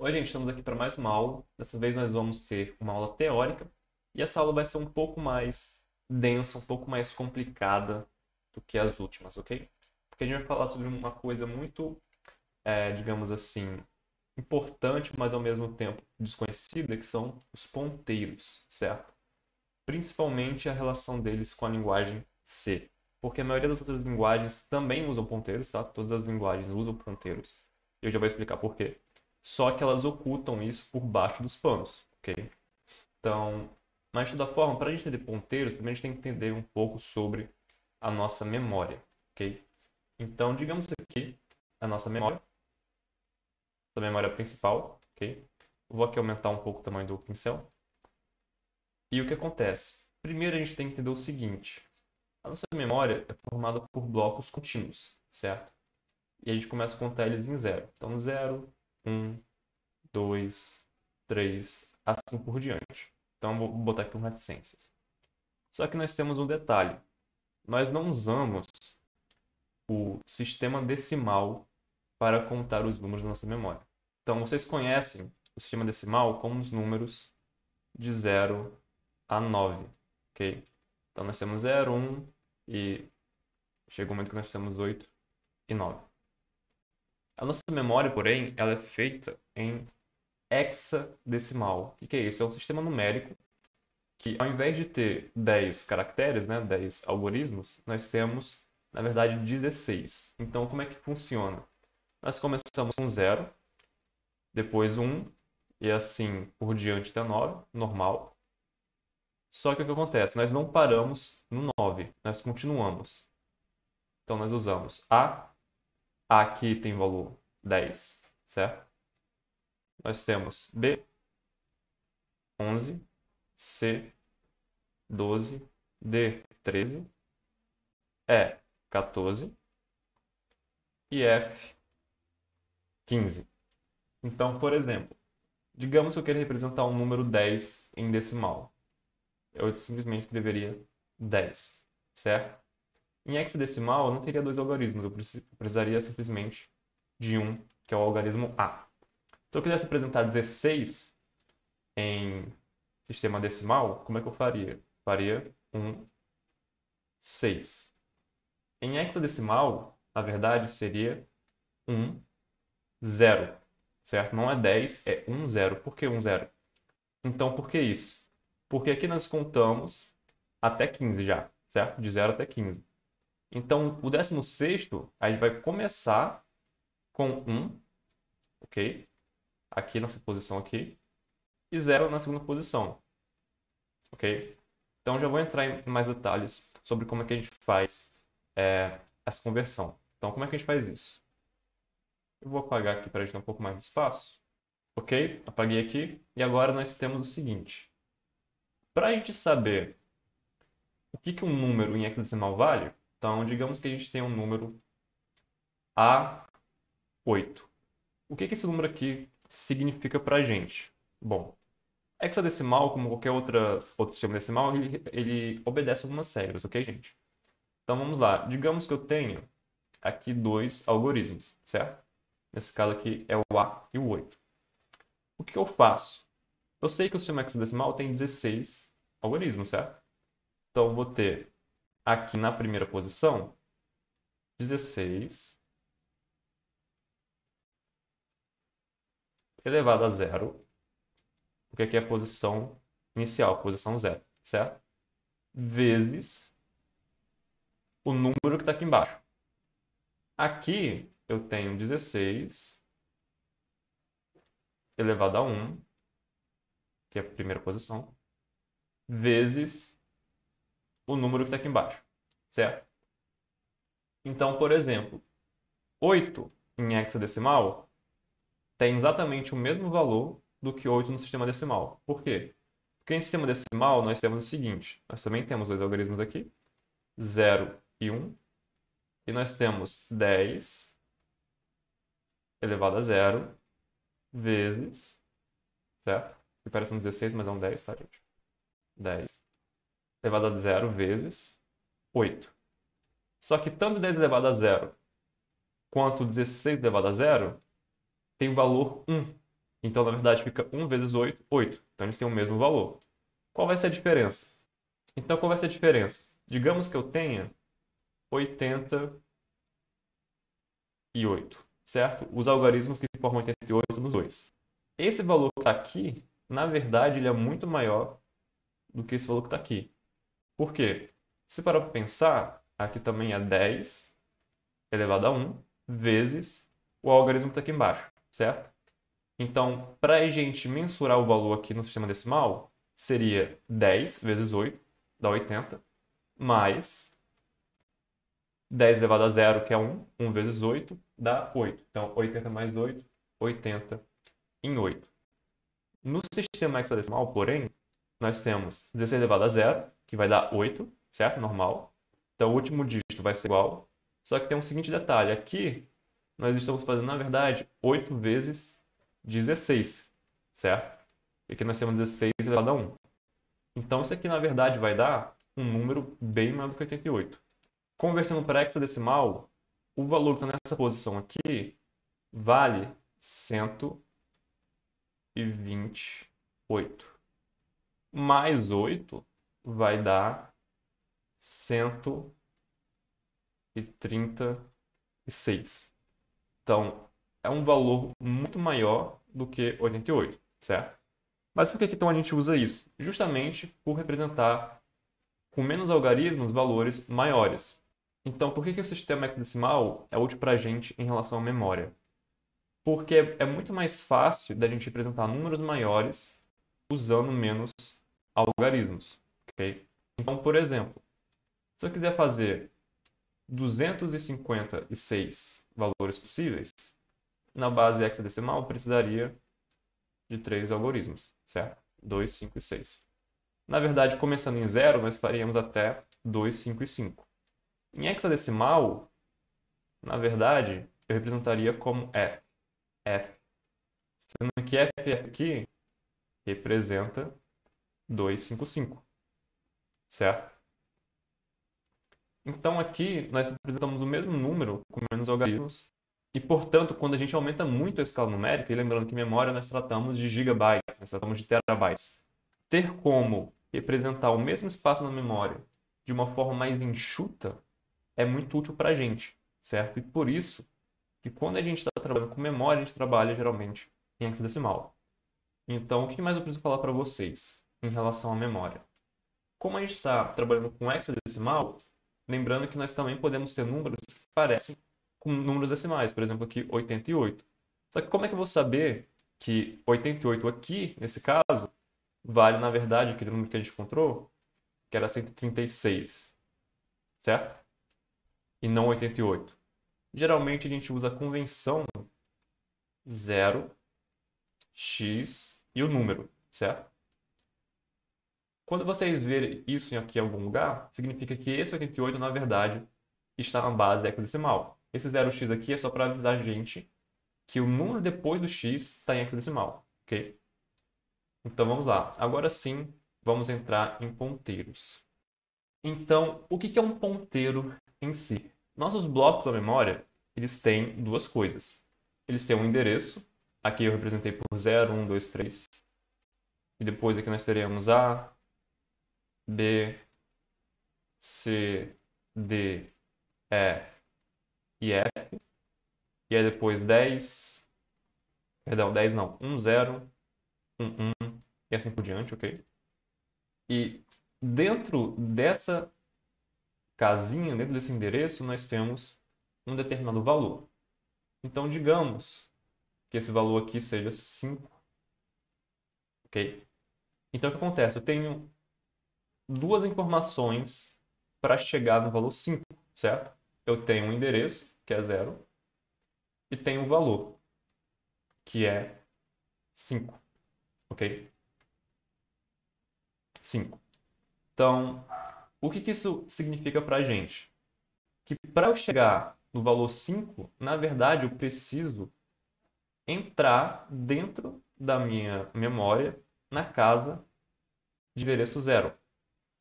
Oi, gente, estamos aqui para mais uma aula. Dessa vez nós vamos ter uma aula teórica e essa aula vai ser um pouco mais densa, um pouco mais complicada do que as últimas, ok? Porque a gente vai falar sobre uma coisa muito, digamos assim, importante, mas ao mesmo tempo desconhecida, que são os ponteiros, certo? Principalmente a relação deles com a linguagem C. Porque a maioria das outras linguagens também usam ponteiros, tá? Todas as linguagens usam ponteiros. Eu já vou explicar por quê. Só que elas ocultam isso por baixo dos panos, ok? Então, mas de toda forma, para a gente entender ponteiros, primeiro a gente tem que entender um pouco sobre a nossa memória, ok? Então, digamos aqui a nossa memória, a memória principal, ok? Vou aqui aumentar um pouco o tamanho do pincel. E o que acontece? Primeiro a gente tem que entender o seguinte: a nossa memória é formada por blocos contínuos, certo? E a gente começa a contar eles em zero. Então, zero, um, 2, 3, assim por diante. Então, vou botar aqui um reticências. Só que nós temos um detalhe. Nós não usamos o sistema decimal para contar os números da nossa memória. Então, vocês conhecem o sistema decimal como os números de 0 a 9, ok? Então, nós temos 0, 1 e chega um momento que nós temos 8 e 9. A nossa memória, porém, ela é feita em hexadecimal. O que é isso? É um sistema numérico que, ao invés de ter 10 caracteres, né, 10 algoritmos, nós temos, na verdade, 16. Então, como é que funciona? Nós começamos com 0, depois 1, e assim por diante até 9, normal. Só que o que acontece? Nós não paramos no 9, nós continuamos. Então, nós usamos A aqui tem valor 10, certo? Nós temos B, 11, C, 12, D, 13, E, 14 e F, 15. Então, por exemplo, digamos que eu queira representar um número 10 em decimal. Eu simplesmente escreveria 10, certo? Em hexadecimal, eu não teria dois algarismos, eu precisaria simplesmente de um, que é o algarismo A. Se eu quisesse representar 16 em sistema decimal, como é que eu faria? Faria um 6. Em hexadecimal, na verdade, seria um 0, certo? Não é 10, é um 0. Por que um 0? Então, por que isso? Porque aqui nós contamos até 15 já, certo? De 0 até 15. Então, o 16º, a gente vai começar com 1, ok? Aqui nessa posição aqui. E 0 na segunda posição, ok? Então, já vou entrar em mais detalhes sobre como é que a gente faz essa conversão. Então, como é que a gente faz isso? Eu vou apagar aqui para a gente ter um pouco mais de espaço. Ok? Apaguei aqui. E agora nós temos o seguinte. Para a gente saber o que um número em hexadecimal vale, então digamos que a gente tem um número A8. O que esse número aqui significa para a gente? Bom, hexadecimal, como qualquer outro sistema decimal, ele obedece algumas regras, ok, gente? Então vamos lá. Digamos que eu tenho aqui dois algoritmos, certo? Nesse caso aqui é o A e o 8. O que eu faço? Eu sei que o sistema hexadecimal tem 16 algoritmos, certo? Então eu vou ter aqui na primeira posição 16 elevado a zero, porque aqui é a posição inicial, a posição zero, certo? Vezes o número que está aqui embaixo. Aqui eu tenho 16 elevado a 1, que é a primeira posição, vezes o número que está aqui embaixo, certo? Então, por exemplo, 8 em hexadecimal tem exatamente o mesmo valor do que 8 no sistema decimal. Por quê? Porque em sistema decimal nós temos o seguinte, nós também temos dois algarismos aqui, 0 e 1, e nós temos 10 elevado a zero vezes, certo? Que parece um 16, mas é um 10, tá, gente? 10 elevado a zero vezes 8. Só que tanto 10 elevado a zero quanto 16 elevado a zero tem o valor 1. Então, na verdade, fica 1 vezes 8, 8. Então, eles têm o mesmo valor. Qual vai ser a diferença? Então, qual vai ser a diferença? Digamos que eu tenha 88, certo? Os algarismos que formam 88 nos dois. Esse valor que está aqui, na verdade, ele é muito maior do que esse valor que está aqui. Por quê? Se parar para pensar, aqui também é 10 elevado a 1 vezes o algarismo que está aqui embaixo, certo? Então, para a gente mensurar o valor aqui no sistema decimal, seria 10 vezes 8, dá 80, mais 10 elevado a zero, que é 1, 1 vezes 8, dá 8. Então, 80 mais 8, 80 em 8. No sistema hexadecimal, porém, nós temos 16 elevado a zero, que vai dar 8, certo? Normal. Então, o último dígito vai ser igual. Só que tem um seguinte detalhe. Aqui, nós estamos fazendo, na verdade, 8 vezes 16, certo? E aqui nós temos 16 elevado a 1. Então, isso aqui, na verdade, vai dar um número bem maior do que 88. Convertendo para hexadecimal, o valor que está nessa posição aqui vale 128. Mais 8 vai dar 136. Então, é um valor muito maior do que 88, certo? Mas por que então a gente usa isso? Justamente por representar com menos algarismos valores maiores. Então, por que o sistema hexadecimal é útil para a gente em relação à memória? Porque é muito mais fácil da gente representar números maiores usando menos algarismos, ok? Então, por exemplo, se eu quiser fazer 256 valores possíveis, na base hexadecimal eu precisaria de 3 algoritmos, certo? 2, 5 e 6. Na verdade, começando em 0, nós faríamos até 2, 5 e 5. Em hexadecimal, na verdade, eu representaria como F. F. Sendo que F aqui representa 2, 5, 5. Certo? Então aqui nós representamos o mesmo número com menos algarismos. E, portanto, quando a gente aumenta muito a escala numérica, e lembrando que memória nós tratamos de gigabytes, nós tratamos de terabytes, ter como representar o mesmo espaço na memória de uma forma mais enxuta é muito útil para a gente, certo? E por isso que quando a gente está trabalhando com memória, a gente trabalha geralmente em hexadecimal. Então, o que mais eu preciso falar para vocês em relação à memória? Como a gente está trabalhando com hexadecimal, lembrando que nós também podemos ter números que parecem com números decimais, por exemplo, aqui 88. Só que como é que eu vou saber que 88 aqui, nesse caso, vale, na verdade, aquele número que a gente encontrou, que era 136, certo? E não 88. Geralmente a gente usa a convenção 0, x e o número, certo? Quando vocês verem isso aqui em algum lugar, significa que esse 88, na verdade, está na base hexadecimal. Esse 0x aqui é só para avisar a gente que o número depois do x está em hexadecimal, ok? Então vamos lá. Agora sim, vamos entrar em ponteiros. Então, o que é um ponteiro em si? Nossos blocos da memória, eles têm duas coisas. Eles têm um endereço, aqui eu representei por 0, 1, 2, 3. E depois aqui nós teremos A, B, C, D, E e F. E aí depois 10, perdão, 10 não, 1, 0, 1, 1 e assim por diante, ok? E dentro dessa casinha, dentro desse endereço, nós temos um determinado valor. Então, digamos que esse valor aqui seja 5, ok? Então, o que acontece? Eu tenho duas informações para chegar no valor 5, certo? Eu tenho um endereço, que é 0, e tenho um valor, que é 5, ok? 5. Então, o que isso significa para a gente? Que para eu chegar no valor 5, na verdade, eu preciso entrar dentro da minha memória na casa de endereço 0.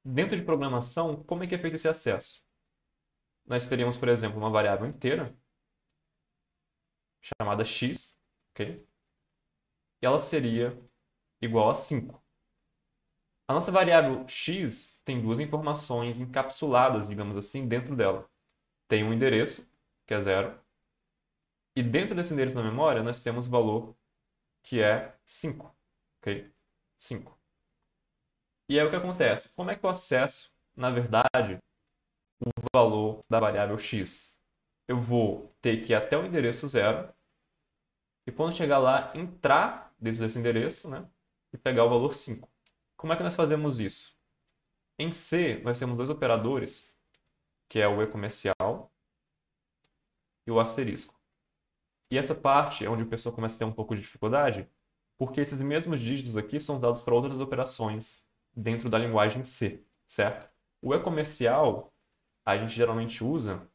Dentro de programação, como é que é feito esse acesso? Nós teríamos, por exemplo, uma variável inteira chamada x, ok? e ela seria igual a 5. A nossa variável x tem duas informações encapsuladas, digamos assim, dentro dela. Tem um endereço, que é 0, e dentro desse endereço na memória nós temos o valor que é 5, ok? 5. E aí o que acontece? Como é que eu acesso, na verdade, o valor da variável x? Eu vou ter que ir até o endereço 0 e quando chegar lá, entrar dentro desse endereço, né? E pegar o valor 5. Como é que nós fazemos isso? Em C, nós temos dois operadores, que é o e-comercial e o asterisco. E essa parte é onde o pessoal começa a ter um pouco de dificuldade, porque esses mesmos dígitos aqui são dados para outras operações dentro da linguagem C, certo? O e-comercial a gente geralmente usa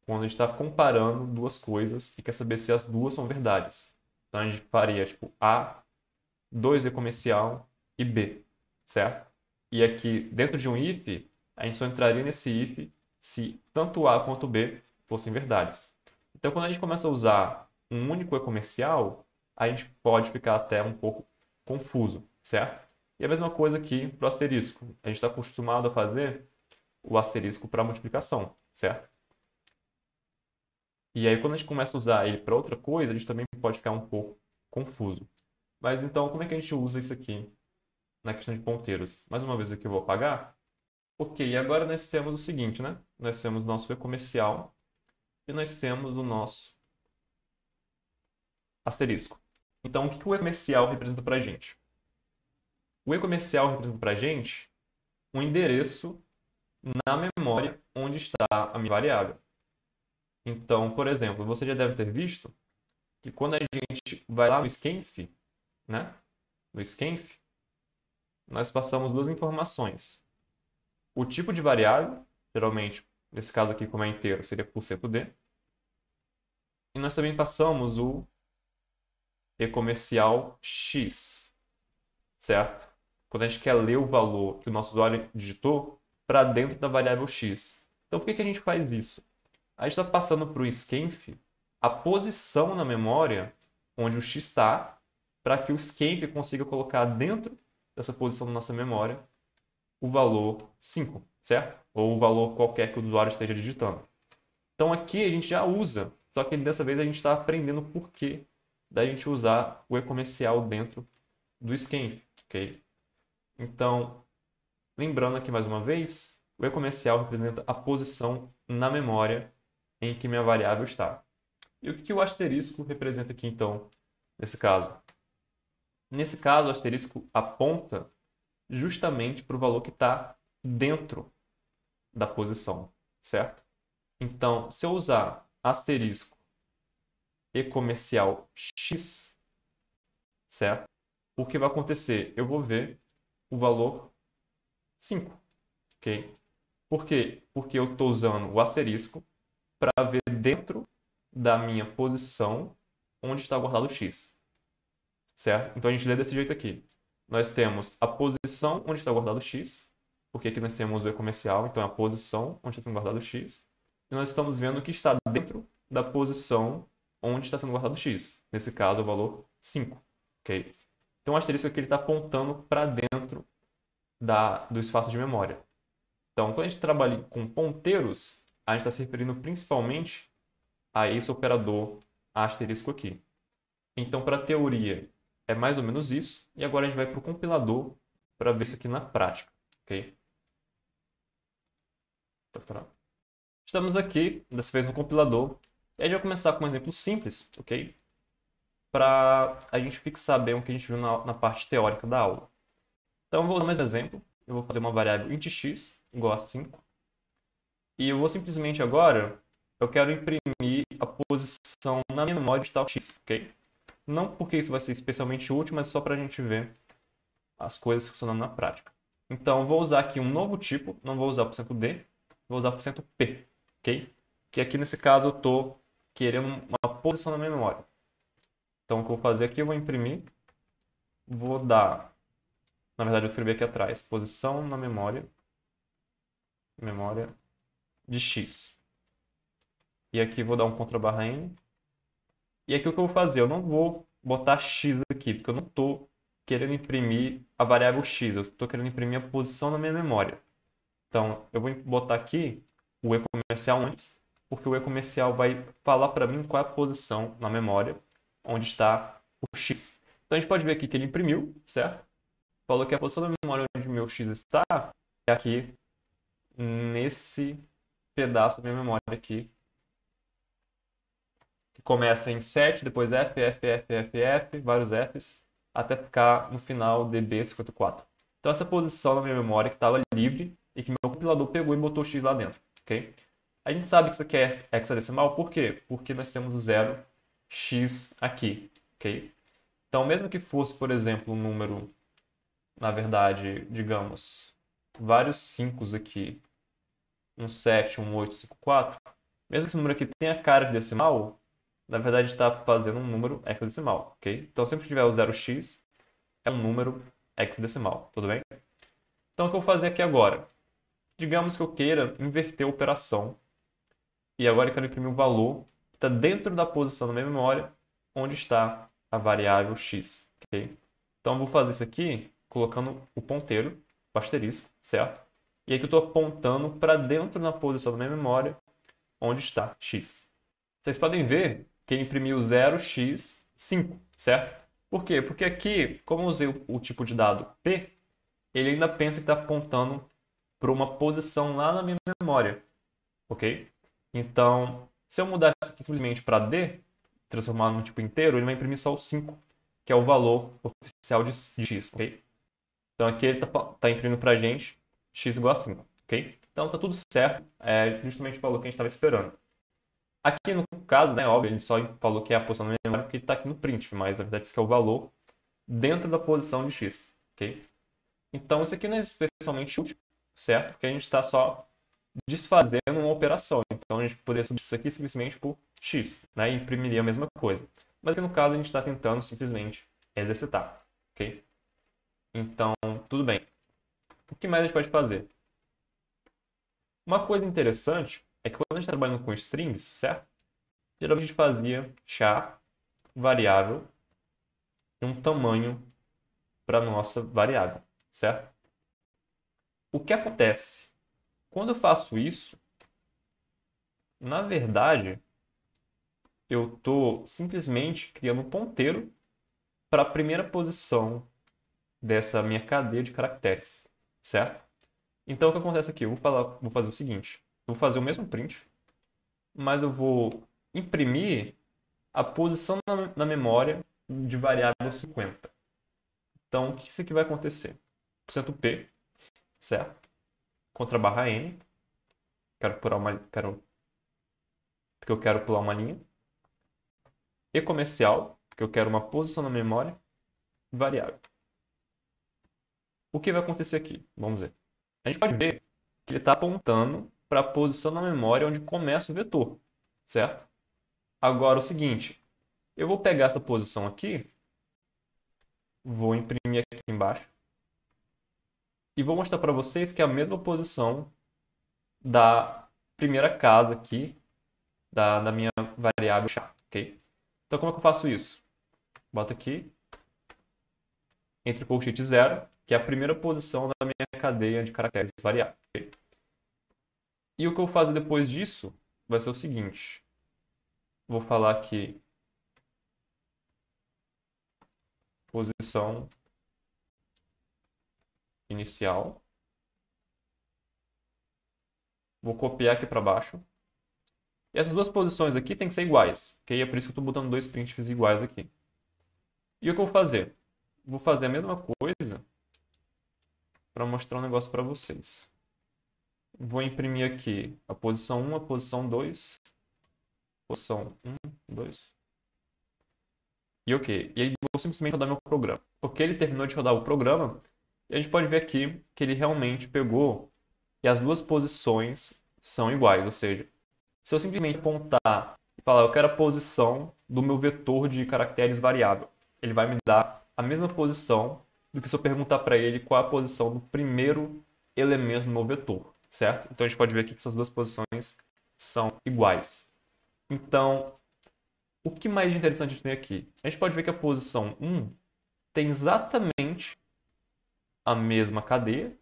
quando a gente está comparando duas coisas e quer saber se as duas são verdades. Então a gente faria tipo A, 2 e-comercial e B, certo? E aqui dentro de um if, a gente só entraria nesse if se tanto A quanto B fossem verdades. Então quando a gente começa a usar um único e-comercial, a gente pode ficar até um pouco confuso, certo? E a mesma coisa aqui para o asterisco. A gente está acostumado a fazer o asterisco para multiplicação, certo? E aí, quando a gente começa a usar ele para outra coisa, a gente também pode ficar um pouco confuso. Mas então, como é que a gente usa isso aqui na questão de ponteiros? Mais uma vez aqui eu vou apagar. Ok, e agora nós temos o seguinte, né? Nós temos o nosso e-comercial e nós temos o nosso asterisco. Então, o que o e-comercial representa para a gente? O e-comercial representa para a gente um endereço na memória onde está a minha variável. Então, por exemplo, você já deve ter visto que quando a gente vai lá no scanf, né? No scanf, nós passamos duas informações. O tipo de variável, geralmente, nesse caso aqui, como é inteiro, seria %d. E nós também passamos o e-comercial x, certo? Quando a gente quer ler o valor que o nosso usuário digitou para dentro da variável x. Então, por que a gente faz isso? A gente está passando para o scanf a posição na memória onde o x está, para que o scanf consiga colocar dentro dessa posição da nossa memória o valor 5, certo? Ou o valor qualquer que o usuário esteja digitando. Então aqui a gente já usa, só que dessa vez a gente está aprendendo o porquê da gente usar o e-comercial dentro do scanf, ok? Então, lembrando aqui mais uma vez, o e-comercial representa a posição na memória em que minha variável está. E o que o asterisco representa aqui, então, nesse caso? Nesse caso, o asterisco aponta justamente para o valor que está dentro da posição, certo? Então, se eu usar asterisco e-comercial x, certo? O que vai acontecer? Eu vou ver o valor 5, ok? Por quê? Porque eu estou usando o asterisco para ver dentro da minha posição onde está guardado o x, certo? Então a gente lê desse jeito aqui. Nós temos a posição onde está guardado o x, porque aqui nós temos o e-comercial, então é a posição onde está sendo guardado o x. E nós estamos vendo que está dentro da posição onde está sendo guardado o x. Nesse caso, o valor 5, ok? Então o asterisco aqui está apontando para dentro do espaço de memória. Então, quando a gente trabalha com ponteiros, a gente está se referindo principalmente a esse operador asterisco aqui. Então, para a teoria, é mais ou menos isso. E agora a gente vai para o compilador para ver isso aqui na prática. Ok? Estamos aqui, dessa vez no compilador. E a gente vai começar com um exemplo simples, ok? Para a gente fixar bem o que a gente viu na parte teórica da aula. Então, eu vou usar mais um exemplo. Eu vou fazer uma variável int x igual a 5. E eu vou simplesmente agora, eu quero imprimir a posição na minha memória de tal x, ok? Não porque isso vai ser especialmente útil, mas só para a gente ver as coisas funcionando na prática. Então, eu vou usar aqui um novo tipo, não vou usar %d, vou usar %p, ok? Que aqui nesse caso eu estou querendo uma posição na minha memória. Então, o que eu vou fazer aqui, eu vou imprimir, vou dar, na verdade eu escrevi aqui atrás, posição na memória de x. E aqui vou dar um Ctrl/N. E aqui o que eu vou fazer? Eu não vou botar x aqui, porque eu não estou querendo imprimir a variável x, eu estou querendo imprimir a posição na minha memória. Então, eu vou botar aqui o e-comercial antes, porque o e-comercial vai falar para mim qual é a posição na memória onde está o x. Então, a gente pode ver aqui que ele imprimiu, certo? Falou que a posição da memória onde o meu x está é aqui nesse pedaço da minha memória aqui, que começa em 7, depois F, F, F, F, F, vários Fs, até ficar no final DB54. Então essa posição na minha memória que estava livre e que meu compilador pegou e botou X lá dentro, ok? A gente sabe que isso aqui é hexadecimal, por quê? Porque nós temos o 0x aqui, ok? Então mesmo que fosse, por exemplo, um número, na verdade, digamos, vários 5 aqui, um 7, um 8, 5, 4, mesmo que esse número aqui tenha cara de decimal, na verdade está fazendo um número hexadecimal, ok? Então sempre que tiver o 0x, é um número hexadecimal, tudo bem? Então o que eu vou fazer aqui agora? Digamos que eu queira inverter a operação e agora eu quero imprimir um valor que está dentro da posição da minha memória onde está a variável x, ok? Então eu vou fazer isso aqui colocando o ponteiro, o asterisco, certo? E aqui eu estou apontando para dentro da posição da minha memória onde está x. Vocês podem ver que ele imprimiu 0x5, certo? Por quê? Porque aqui, como eu usei o tipo de dado P, ele ainda pensa que está apontando para uma posição lá na minha memória, ok? Então, se eu mudar isso aqui simplesmente para D, transformar no tipo inteiro, ele vai imprimir só o 5, que é o valor oficial de x, ok? Então aqui ele está imprimindo para a gente x igual a 5, ok? Então está tudo certo, é justamente o valor que a gente estava esperando. Aqui no caso, né, óbvio, ele só falou que é a posição da memória porque está aqui no print, mas na verdade isso aqui é o valor dentro da posição de x, ok? Então isso aqui não é especialmente útil, certo? Porque a gente está só desfazendo uma operação. Então a gente poderia substituir isso aqui simplesmente por x, né, e imprimiria a mesma coisa. Mas aqui no caso a gente está tentando simplesmente exercitar, ok? Então, tudo bem. O que mais a gente pode fazer? Uma coisa interessante é que quando a gente está trabalhando com strings, certo? Geralmente a gente fazia char variável e um tamanho para nossa variável, certo? O que acontece? Quando eu faço isso, na verdade, eu estou simplesmente criando um ponteiro para a primeira posição dessa minha cadeia de caracteres, certo? Então, o que acontece aqui? Vou fazer o seguinte. Eu vou fazer o mesmo print, mas eu vou imprimir a posição na memória de variável 50. Então, o que isso aqui vai acontecer? %p, certo? Contra barra n. Porque eu quero pular uma linha. E comercial, porque eu quero uma posição na memória, variável. O que vai acontecer aqui? Vamos ver. A gente pode ver que ele está apontando para a posição na memória onde começa o vetor, certo? Agora, o seguinte, eu vou pegar essa posição aqui, vou imprimir aqui embaixo, e vou mostrar para vocês que é a mesma posição da primeira casa aqui, da minha variável char, ok? Então, como é que eu faço isso? Boto aqui, entre colchete 0, que é a primeira posição da minha cadeia de caracteres variável. Okay? E o que eu vou fazer depois disso vai ser o seguinte. Vou falar aqui posição inicial. Vou copiar aqui para baixo. E essas duas posições aqui tem que ser iguais. Okay? É por isso que eu estou botando dois prints iguais aqui. E o que eu vou fazer? Vou fazer a mesma coisa para mostrar um negócio para vocês. Vou imprimir aqui a posição 1, a posição 2, posição 1, 2. E ok. E aí vou simplesmente rodar meu programa. Ok, ele terminou de rodar o programa. E a gente pode ver aqui que ele realmente pegou e as duas posições são iguais. Ou seja, se eu simplesmente apontar e falar eu quero a posição do meu vetor de caracteres variável, ele vai me dar a mesma posição do que se eu perguntar para ele qual é a posição do primeiro elemento do meu vetor, certo? Então a gente pode ver aqui que essas duas posições são iguais. Então, O que mais de interessante a gente tem aqui? A gente pode ver que a posição 1 tem exatamente a mesma cadeia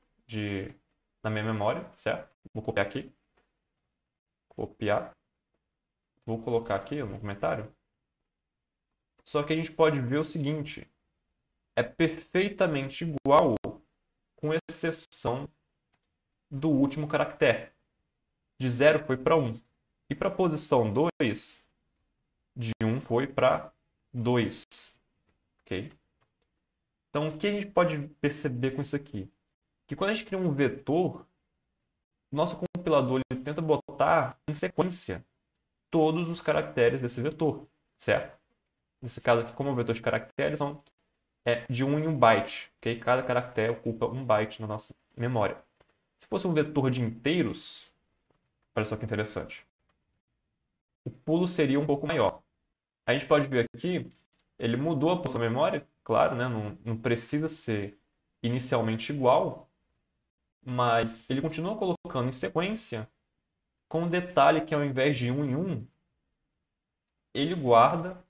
na minha memória, certo? Vou copiar aqui. Copiar. Vou colocar aqui no comentário. Só que a gente pode ver o seguinte. É perfeitamente igual, com exceção do último caractere. De 0 foi para 1. E para a posição 2, de 1 foi para 2. Ok? Então, o que a gente pode perceber com isso aqui? Que quando a gente cria um vetor, nosso compilador ele tenta botar em sequência todos os caracteres desse vetor, certo? Nesse caso aqui, como é um vetor de caracteres, são de 1 em 1 byte, ok? Cada caractere ocupa 1 byte na nossa memória. Se fosse um vetor de inteiros, olha só que interessante, o pulo seria um pouco maior. A gente pode ver aqui, ele mudou a posição da memória, claro, né? Não precisa ser inicialmente igual, mas ele continua colocando em sequência, com um detalhe que ao invés de 1 em 1, ele guarda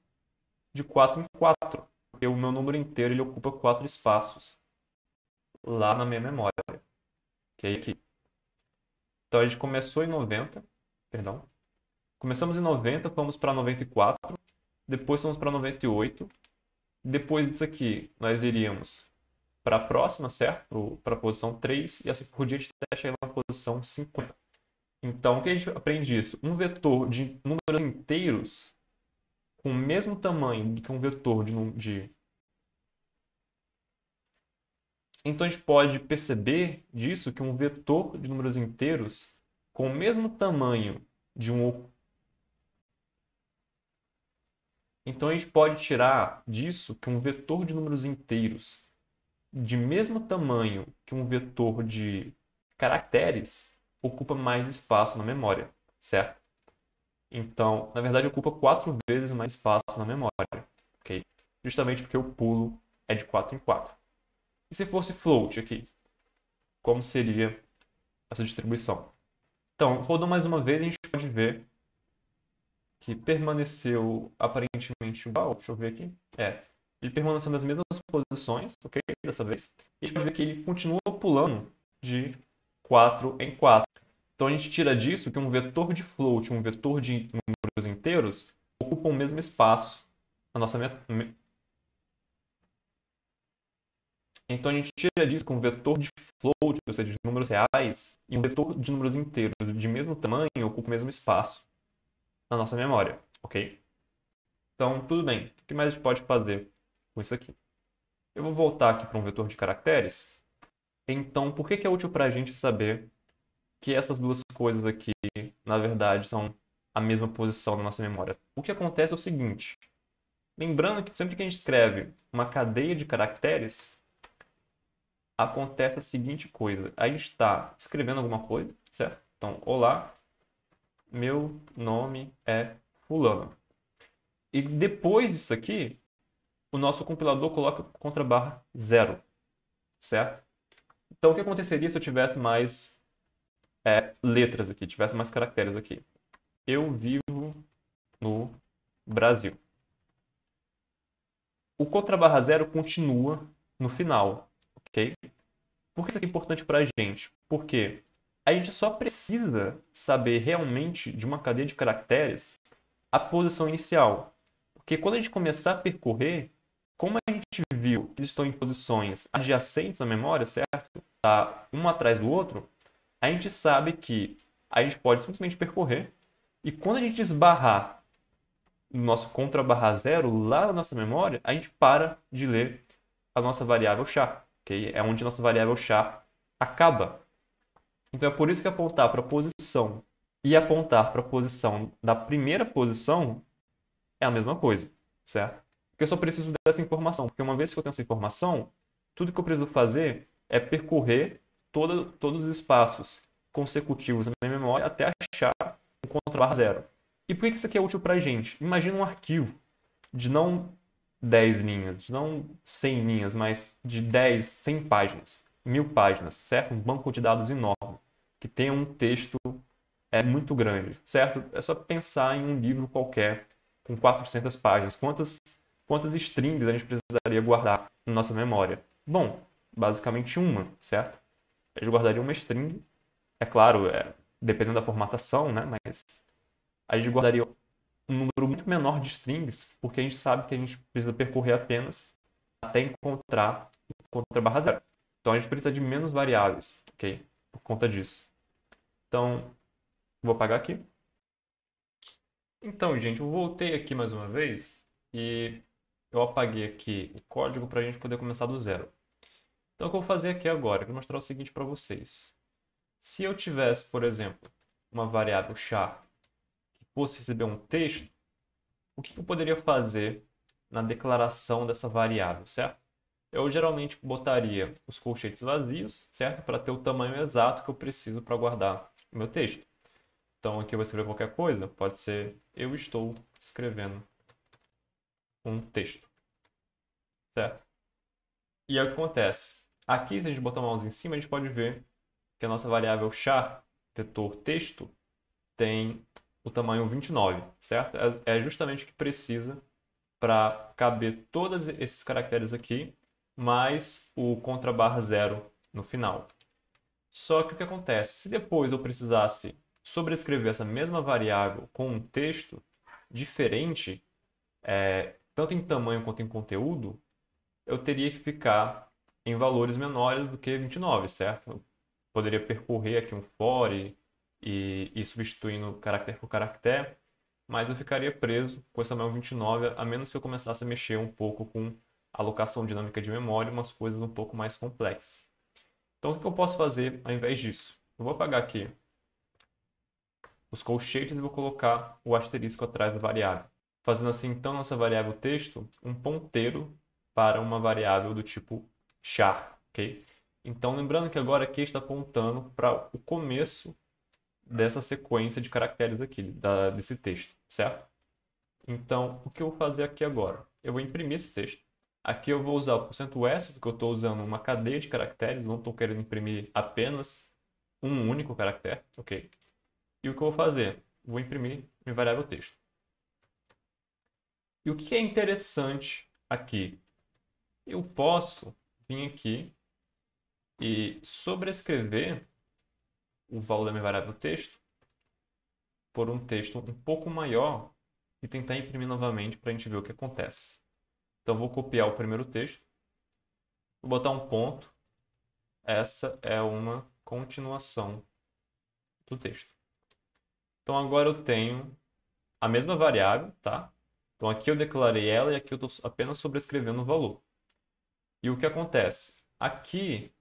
de 4 em 4, porque o meu número inteiro ele ocupa 4 espaços lá na minha memória, que é aqui. Então a gente começou em 90, perdão. Começamos em 90, fomos para 94, depois fomos para 98. Depois disso aqui, nós iríamos para a próxima, certo? Para a posição 3 e assim por diante até chegar na posição 50. Então, o que a gente aprende disso? Um vetor de números inteiros com o mesmo tamanho do que um vetor de... Então, a gente pode perceber disso que um vetor de números inteiros com o mesmo tamanho de um... Então, a gente pode tirar disso que um vetor de números inteiros de mesmo tamanho que um vetor de caracteres ocupa mais espaço na memória, certo? Então, na verdade, ocupa 4 vezes mais espaço na memória, ok? Justamente porque o pulo é de 4 em 4. E se fosse float aqui? Como seria essa distribuição? Então, rodando mais uma vez, a gente pode ver que permaneceu aparentemente igual. Deixa eu ver aqui. Ele permaneceu nas mesmas posições, ok? Dessa vez. E a gente pode ver que ele continua pulando de 4 em 4. Então a gente tira disso que um vetor de float, um vetor de números inteiros, ocupam o mesmo espaço na nossa Então a gente tira disso que um vetor de float, ou seja, de números reais, e um vetor de números inteiros de mesmo tamanho ocupa o mesmo espaço na nossa memória, ok? Então, tudo bem. O que mais a gente pode fazer com isso aqui? Eu vou voltar aqui para um vetor de caracteres. Então, por que é útil para a gente saber que essas duas coisas aqui, na verdade, são a mesma posição na nossa memória? O que acontece é o seguinte. Lembrando que sempre que a gente escreve uma cadeia de caracteres, acontece a seguinte coisa. A gente está escrevendo alguma coisa, certo? Então, olá, meu nome é fulano. E depois disso aqui, o nosso compilador coloca contra barra 0, certo? Então, o que aconteceria se eu tivesse mais letras aqui, tivesse mais caracteres aqui? Eu vivo no Brasil. O contra barra 0 continua no final, ok? Por que isso aqui é importante para a gente? Porque a gente só precisa saber realmente de uma cadeia de caracteres a posição inicial. Porque quando a gente começar a percorrer, como a gente viu que eles estão em posições adjacentes na memória, certo? Tá um atrás do outro, a gente sabe que a gente pode simplesmente percorrer e quando a gente esbarrar no nosso contra barra 0 lá na nossa memória, a gente para de ler a nossa variável char, ok? É onde a nossa variável char acaba. Então é por isso que apontar para a posição e apontar para a posição da primeira posição é a mesma coisa, certo? Porque eu só preciso dessa informação, porque uma vez que eu tenho essa informação, tudo que eu preciso fazer é percorrer todos os espaços consecutivos na minha memória até achar um contra barra 0. E por que isso aqui é útil para a gente? Imagina um arquivo de não 10 linhas, de não 100 linhas, mas de 10, 100 páginas, 1000 páginas, certo? Um banco de dados enorme, que tem um texto muito grande, certo? É só pensar em um livro qualquer com 400 páginas. Quantas strings a gente precisaria guardar na nossa memória? Bom, basicamente uma, certo? A gente guardaria uma string, é claro, dependendo da formatação, né? Mas a gente guardaria um número muito menor de strings, porque a gente sabe que a gente precisa percorrer apenas até encontrar contra barra zero. Então a gente precisa de menos variáveis, ok? Por conta disso. Então, vou apagar aqui. Então, gente, eu voltei aqui mais uma vez e eu apaguei aqui o código para a gente poder começar do zero. Então, o que eu vou fazer aqui agora? Eu vou mostrar o seguinte para vocês. Se eu tivesse, por exemplo, uma variável char que fosse receber um texto, o que eu poderia fazer na declaração dessa variável, certo? Eu geralmente botaria os colchetes vazios, certo? Para ter o tamanho exato que eu preciso para guardar o meu texto. Então aqui eu vou escrever qualquer coisa, pode ser eu estou escrevendo um texto, certo? E aí o que acontece? Aqui, se a gente botar o mouse em cima, a gente pode ver que a nossa variável char, vetor texto, tem o tamanho 29, certo? É justamente o que precisa para caber todos esses caracteres aqui, mais o contra barra zero no final. Só que o que acontece? Se depois eu precisasse sobrescrever essa mesma variável com um texto diferente, tanto em tamanho quanto em conteúdo, eu teria que ficar em valores menores do que 29, certo? Eu poderia percorrer aqui um for e ir substituindo caractere por caractere, mas eu ficaria preso com esse tamanho 29, a menos que eu começasse a mexer um pouco com alocação dinâmica de memória, umas coisas um pouco mais complexas. Então, o que eu posso fazer ao invés disso? Eu vou apagar aqui os colchetes e vou colocar o asterisco atrás da variável. Fazendo assim, então, nossa variável texto, um ponteiro para uma variável do tipo char, ok? Então, lembrando que agora aqui está apontando para o começo dessa sequência de caracteres aqui, desse texto, certo? Então, o que eu vou fazer aqui agora? Eu vou imprimir esse texto. Aqui eu vou usar o %s, porque eu estou usando uma cadeia de caracteres, não estou querendo imprimir apenas um único caractere, ok? E o que eu vou fazer? Vou imprimir minha variável texto. E o que é interessante aqui? Eu posso vir aqui e sobrescrever o valor da minha variável texto por um texto um pouco maior e tentar imprimir novamente para a gente ver o que acontece. Então, vou copiar o primeiro texto, vou botar um ponto. Essa é uma continuação do texto. Então, agora eu tenho a mesma variável, tá? Então, aqui eu declarei ela e aqui eu estou apenas sobrescrevendo o valor. E o que acontece? Aqui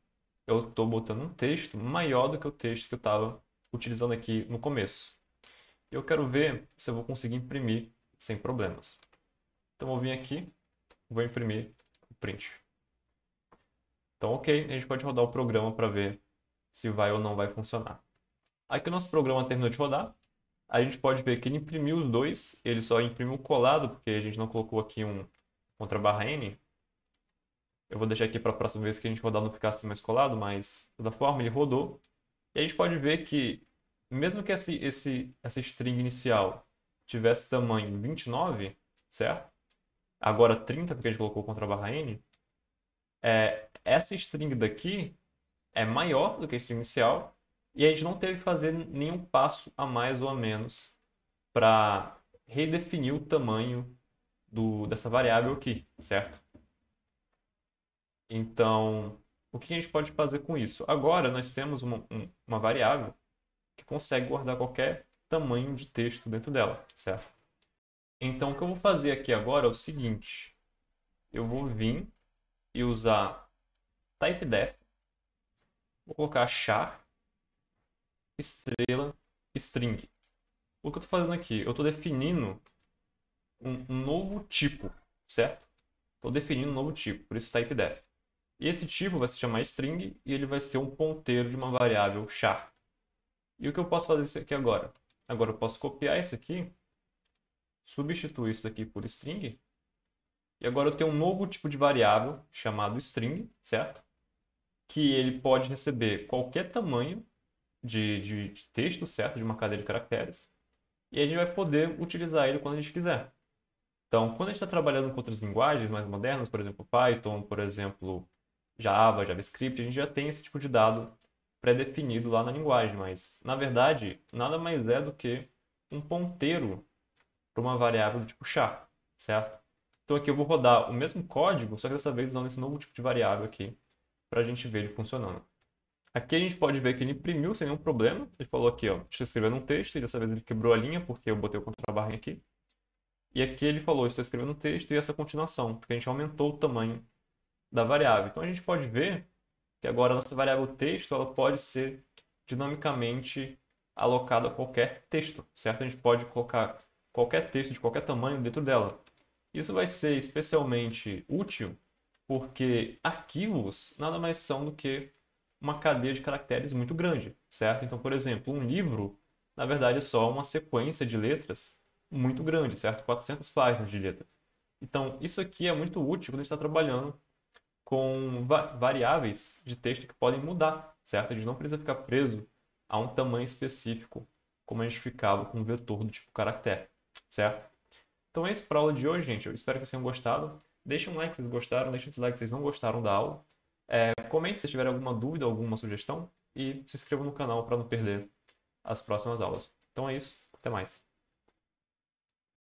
eu estou botando um texto maior do que o texto que eu estava utilizando aqui no começo. Eu quero ver se eu vou conseguir imprimir sem problemas. Então, eu vou vir aqui, vou imprimir o print. Então, ok, a gente pode rodar o programa para ver se vai ou não vai funcionar. Aqui o nosso programa terminou de rodar. A gente pode ver que ele imprimiu os dois, ele só imprimiu colado, porque a gente não colocou aqui um contra barra N. Eu vou deixar aqui para a próxima vez que a gente rodar não ficar assim mais colado, mas de toda forma ele rodou. E a gente pode ver que, mesmo que essa string inicial tivesse tamanho 29, certo? Agora 30, porque a gente colocou contra barra N, essa string daqui é maior do que a string inicial e a gente não teve que fazer nenhum passo a mais ou a menos para redefinir o tamanho dessa variável aqui, certo? Então, o que a gente pode fazer com isso? Agora nós temos uma variável que consegue guardar qualquer tamanho de texto dentro dela, certo? Então, o que eu vou fazer aqui agora é o seguinte. Eu vou vir e usar typedef. Vou colocar char estrela string. O que eu estou fazendo aqui? Eu estou definindo um novo tipo, certo? Estou definindo um novo tipo, por isso typedef. E esse tipo vai se chamar string e ele vai ser um ponteiro de uma variável char. E o que eu posso fazer isso aqui agora? Agora eu posso copiar isso aqui, substituir isso aqui por string, e agora eu tenho um novo tipo de variável chamado string, certo? Que ele pode receber qualquer tamanho de texto, certo? De uma cadeia de caracteres. E a gente vai poder utilizar ele quando a gente quiser. Então, quando a gente está trabalhando com outras linguagens mais modernas, por exemplo, Python, por exemplo, Java, JavaScript, a gente já tem esse tipo de dado pré-definido lá na linguagem, mas, na verdade, nada mais é do que um ponteiro para uma variável do tipo char, certo? Então aqui eu vou rodar o mesmo código, só que dessa vez usando esse novo tipo de variável aqui, para a gente ver ele funcionando. Aqui a gente pode ver que ele imprimiu sem nenhum problema. Ele falou aqui, ó, estou escrevendo um texto, e dessa vez ele quebrou a linha, porque eu botei o contrabarra aqui. E aqui ele falou, estou escrevendo um texto, e essa continuação, porque a gente aumentou o tamanho da variável. Então a gente pode ver que agora a nossa variável texto ela pode ser dinamicamente alocada a qualquer texto, certo? A gente pode colocar qualquer texto de qualquer tamanho dentro dela. Isso vai ser especialmente útil porque arquivos nada mais são do que uma cadeia de caracteres muito grande, certo? Então, por exemplo, um livro, na verdade, é só uma sequência de letras muito grande, certo? 400 páginas de letras. Então, isso aqui é muito útil quando a gente está trabalhando com variáveis de texto que podem mudar, certo? A gente não precisa ficar preso a um tamanho específico, como a gente ficava com um vetor do tipo caractere, certo? Então é isso para a aula de hoje, gente. Eu espero que vocês tenham gostado. Deixem um like se vocês gostaram, deixem um dislike se vocês não gostaram da aula. Comente se tiverem alguma dúvida, alguma sugestão e se inscrevam no canal para não perder as próximas aulas. Então é isso, até mais.